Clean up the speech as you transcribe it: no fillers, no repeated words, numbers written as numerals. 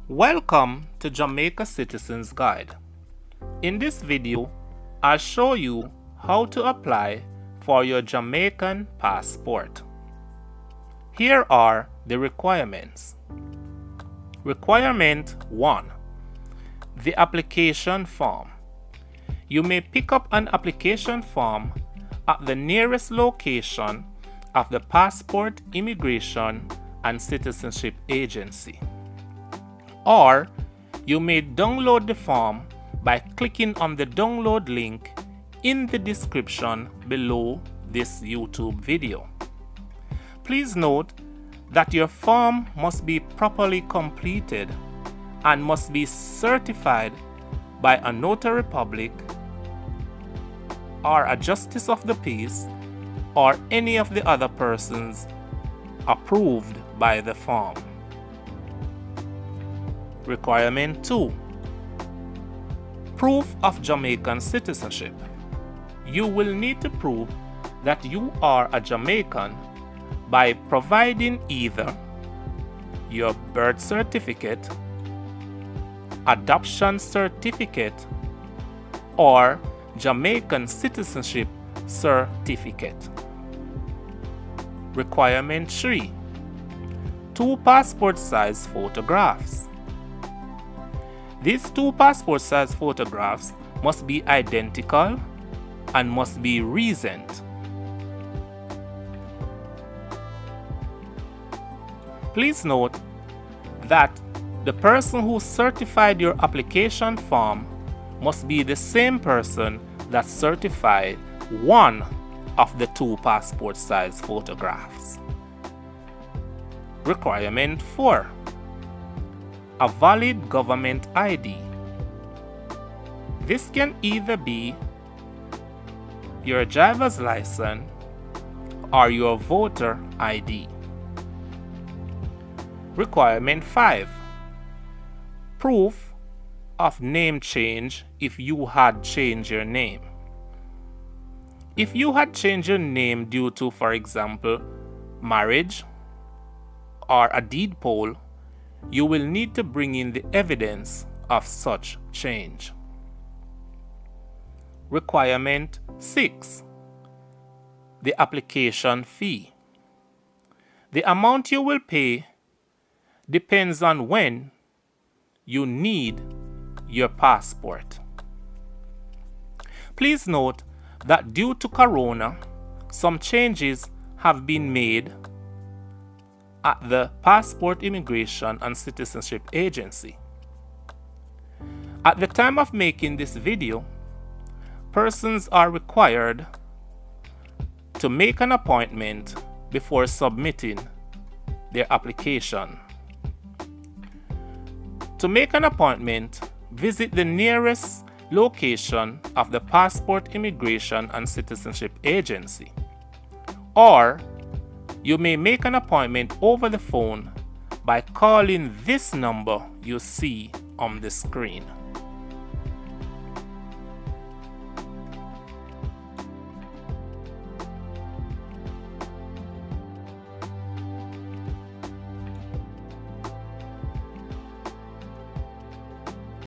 Welcome to Jamaica Citizens Guide. In this video, I'll show you how to apply for your Jamaican passport. Here are the requirements. Requirement 1. The application form. You may pick up an application form at the nearest location of the Passport, Immigration and Citizenship Agency. Or you may download the form by clicking on the download link in the description below this YouTube video. Please note that your form must be properly completed and must be certified by a notary public or a justice of the peace or any of the other persons approved by the form. Requirement 2. Proof of Jamaican citizenship. You will need to prove that you are a Jamaican by providing either your birth certificate, adoption certificate, or Jamaican citizenship certificate. Requirement 3. 2 passport size photographs. These 2 passport size photographs must be identical and must be recent. Please note that the person who certified your application form must be the same person that certified one of the 2 passport size photographs. Requirement 4. A valid government ID. This can either be your driver's license or your voter ID. Requirement 5. Proof of name change if you had changed your name. If you had changed your name due to, for example, marriage or a deed poll, you will need to bring in the evidence of such change. Requirement 6. The application fee. The amount you will pay depends on when you need your passport. Please note that due to Corona, some changes have been made at the Passport, Immigration and Citizenship Agency. At the time of making this video, persons are required to make an appointment before submitting their application. To make an appointment, visit the nearest location of the Passport, Immigration and Citizenship Agency, or you may make an appointment over the phone by calling this number you see on the screen.